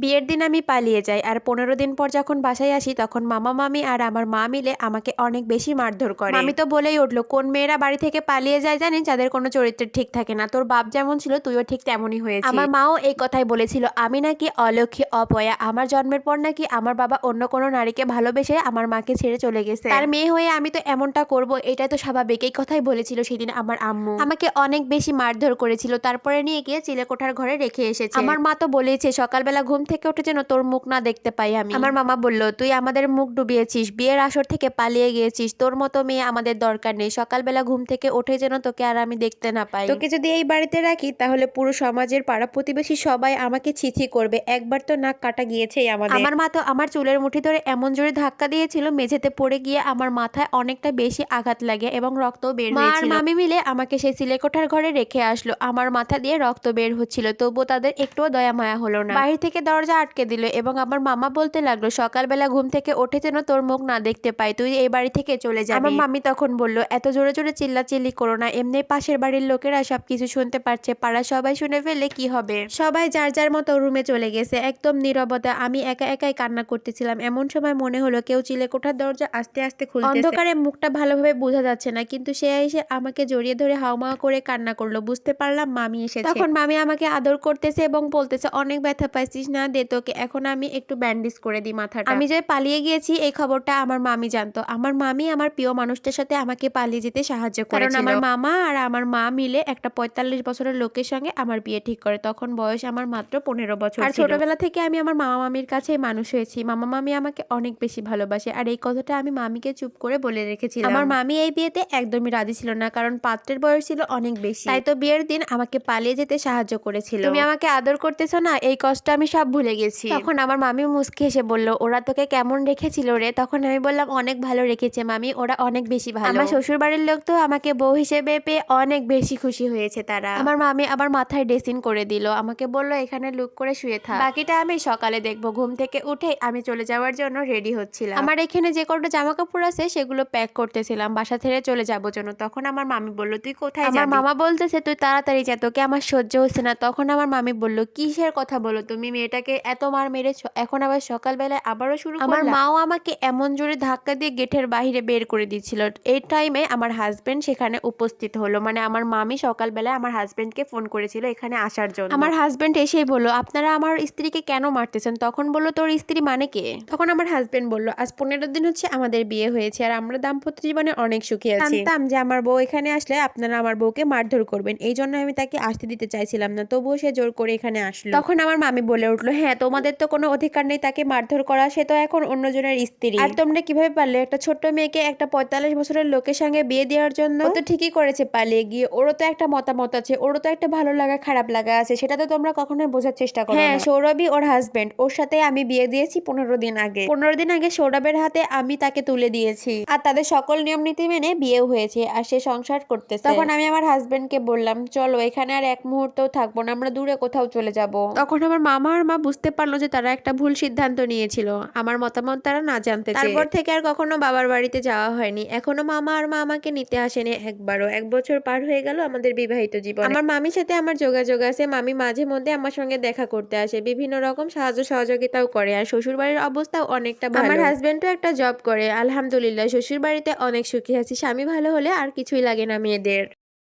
বিয়ের দিন আমি পালিয়ে যাই আর 15 দিন পর যখন বাসায় আসি তখন মামা মামি আর আমার মা মিলে আমাকে অনেক বেশি মারধর করে। মামি তো বলেই উঠলো, কোন মেয়েরা বাড়ি থেকে পালিয়ে যায় জানিস, যাদের কোনো চরিত্র ঠিক থাকে না, তোর বাপ যেমন ছিল তুইও ঠিক তেমনই হয়েছিস। আমার মাও এই কথাই বলেছিল, আমি নাকি অলক্ষী অপয়া, আমার জন্মের পর নাকি আমার বাবা অন্য কোনো নারীকে ভালোবেসে আমার মাকে ছেড়ে চলে গেছে, তার মেয়ে হয়ে আমি তো এমনটা করব, এটাই তো স্বাভাবিক। এই কথাই বলেছিল সেদিন আমার আম্মু। আমাকে অনেক বেশি মারধর করেছিল, তারপরে নিয়ে গিয়ে চিলেকোঠার ঘরে রেখে এসেছে। আমার মা তো বলেইছে সকালবেলা ঘুম থেকে উঠে যেন তোর মুখ না দেখতে পাই আমি। আমার মামা বলল, তুই আমাদের মুখ ডুবিয়েছিস, বিয়ের আসর থেকে পালিয়ে গিয়েছিস, তোর মতো মেয়ে আমাদের দরকার নেই, সকালবেলা ঘুম থেকে উঠে যেন তোকে আর আমি দেখতে না পাই। তোকে যদি এই বাড়িতে রাখি তাহলে পুরো সমাজের পাড়া প্রতিবেশী সবাই আমাকে ছিছি করবে, একবার তো নাক কাটা গিয়েছেই আমাদের। আমার মা তো আমার চুলের মুঠি ধরে এমন জোরে ধাক্কা দিয়েছিল, মেঝেতে পড়ে গিয়ে আমার মাথায় অনেকটা বেশি আঘাত লাগে এবং রক্তও বের হয়েছিল। মা আর মামি মিলে আমাকে সেই চিলেকোঠার ঘরে রেখে আসলো, আমার মাথা দিয়ে রক্ত বের হচ্ছিল, তবুও তাদের একটুও দয়া মায়া হলো না। বাহির থেকে দরজা আটকে দিল এবং আমার মামা বলতে লাগলো, সকালবেলা ঘুম থেকে ওঠে যেন তোর মুখ না দেখতে পাই, তুই এই বাড়ি থেকে চলে যাবি। আমার মামি তখন বলল, এত জোরে জোরে চিল্লাচিল্লি করো না, এমনি পাশের বাড়ির লোকেরা সবকিছু শুনতে পারছে, পাড়া সবাই শুনে ফেললে কি হবে। সবাই যার যার মতো রুমে চলে গেছে, একদম নীরবতা, আমি একা একাই কান্না করতেছিলাম। এমন সময় মনে হলো কেউ চিলেকোঠার দরজা আস্তে আস্তে খুলতেছে। অন্ধকারে মুখটা ভালোভাবে বোঝা যাচ্ছে না, কিন্তু সে এসে আমাকে জড়িয়ে ধরে হাউমাউ করে কান্না করলো। বুঝতে পারলাম মামি এসেছে। তখন মামি আমাকে আদর করতেছে এবং বলতেছে, অনেক ব্যথা পাইছিস না, দে তোকে এখন আমি একটু ব্যান্ডেজ করে দিই মাথাটা। আমি যে পালিয়ে গিয়েছি এই খবরটা আমার মামি জানতো। আমার মামি আমার প্রিয় মানুষটার সাথে আমাকে পালিয়ে যেতে সাহায্য করেছিল, কারণ আমার মামা আর আমার মা মিলে একটা 45 বছরের লোকের সঙ্গে আমার বিয়ে ঠিক করে। তখন বয়স আমার মাত্র 15 বছর। আর ছোটবেলা থেকে আমি আমার মামা মামির কাছে মানুষ হয়েছি, মামা মামি আমাকে অনেক বেশি ভালোবাসে, আর এই কথাটা আমি মামিকে চুপ করে বলে রেখেছিলাম। আমার মামি এই বিয়েতে একদমই রাজি ছিল না, কারণ পাত্রের বয়স ছিল অনেক বেশি, তাই তো বিয়ের দিন আমাকে পালিয়ে যেতে সাহায্য করেছিল। তুমি আমাকে আদর করতেছো না, এই কষ্ট আমি সব ভুলে গেছি। তখন আমার মামি মুচকি হেসে বলল, ওরা তোকে কেমন রেখেছিল রে? তখন আমি বললাম, অনেক ভালো রেখেছে মামি, ওরা অনেক বেশি ভালো। আমার শ্বশুর বাড়ির লোক তো আমাকে বউ হিসেবে পেয়ে অনেক বেশি খুশি হয়েছে তারা। আমার মামি আবার মাথায় ড্রেসিং করে দিল, আমাকে বলল এখানে লুক করে শুয়ে থাক, বাকিটা আমি সকালে দেখবো। ঘুম থেকে উঠে আমি চলে যাওয়ার জন্য রেডি হচ্ছিলাম। আমার এখানে যে কটা জামা কাপড় আছে সেগুলো প্যাক করতেছিলাম বাসা ছেড়ে চলে যাবো জন্য। তখন আমার মামি বলল, তুই কোথায় যাবি? আমার মামা বলতেছে, তুই তাড়াতাড়ি যা, তোকে আমার সহ্য হচ্ছে না। তখন আমার মামি বলল, কিসের কথা বলো তুমি? মেয়েটাকে এত মার মেরেছ, এখন আবার সকালবেলায় আবারও শুরু করলা? আমার মাও আমাকে এমন জোরে ধাক্কা দিয়ে গেটের বাইরে বের করে দিচ্ছিল। এই টাইমে আমার হাজবেন্ড সেখানে উপস্থিত হলো, মানে আমার মামি সকালবেলায় আমার হাজবেন্ডকে ফোন করেছিল এখানে আসার জন্য। আমার হাজবেন্ড এসেই বললো, আপনারা আমার স্ত্রীকে কেন মারতেছেন? তখন বললো, তোর স্ত্রী মানে কে? তখন আমার হাজবেন্ড বললো, আজ 15 দিন হচ্ছে আমাদের বিয়ে হয়েছে আর আমরা দাম্পত্য জীবনে অনেক সুখী আছি। জানতাম যে আমার বউ এখানে আসলে আপনারা আমার বউকে মারধর করবেন, এই জন্য আমি তাকে আসতে দিতে চাইছিলাম না, তবুও সে জোর করে এখানে আসলো। তখন আমার মামি বলে উঠলো, হ্যাঁ তোমাদের তো কোনো অধিকার নেই তাকে মারধর করা, সে তো এখন অন্যজনের স্ত্রী, আর তোমরা কিভাবে পারলে একটা ছোট্ট মেয়েকে একটা 45 বছরের লোকের সঙ্গে বিয়ে দেওয়ার জন্য? ও তো ঠিকই করেছে পালিয়ে গিয়ে, ওরও তো একটা মতামত আছে, ওরও তো একটা ভালো লাগা খারাপ লাগা আছে, সেটা তো তোমরা কখনোই বোঝার চেষ্টা করো না। হ্যাঁ, সৌরভই ওর হাজবেন্ড, ওর সাথে আমি বিয়ে দিয়েছি 15 দিন আগে। 15 দিন আগে সৌরভের হাতে আমি তাকে তুলে দিয়েছি, আর তাদের সকল নিয়ম নীতি মেনে বিয়েও হয়েছে, আর সে সংসার করতেছে। তখন আমি আমার হাজবেন্ডকে বললাম, চলো এখানে আর এক মুহূর্তও থাকবো না, আমরা দূরে কোথাও চলে যাব। তখন আমার মামা আর মা বুঝতে পারলো যে তারা একটা ভুল সিদ্ধান্ত নিয়েছিল, আমার মতামত তারা না জানতে চেয়ে। তারপর থেকে আর কখনো বাবার বাড়িতে যাওয়া হয়নি, এখনো মামা আর মা আমাকে নিতে আসেনি একবারও। 1 বছর পার হয়ে গেল আমাদের বিবাহিত জীবন। আমার মামির সাথে আমার যোগাযোগ আছে, মামি মাঝে মধ্যে আমার সঙ্গে দেখা করতে আসে, বিভিন্ন রকম সাহায্য সহযোগিতাও করে, আর শ্বশুর বাড়ির অবস্থাও অনেকটা ভালো। আমার হাজবেন্ডও একটা জব করে, আলহামদুলিল্লাহ শ্বশুর বাড়িতে অনেক সুখী আছি। স্বামী ভালো হলে আর কিছুই লাগে না মেয়েদের।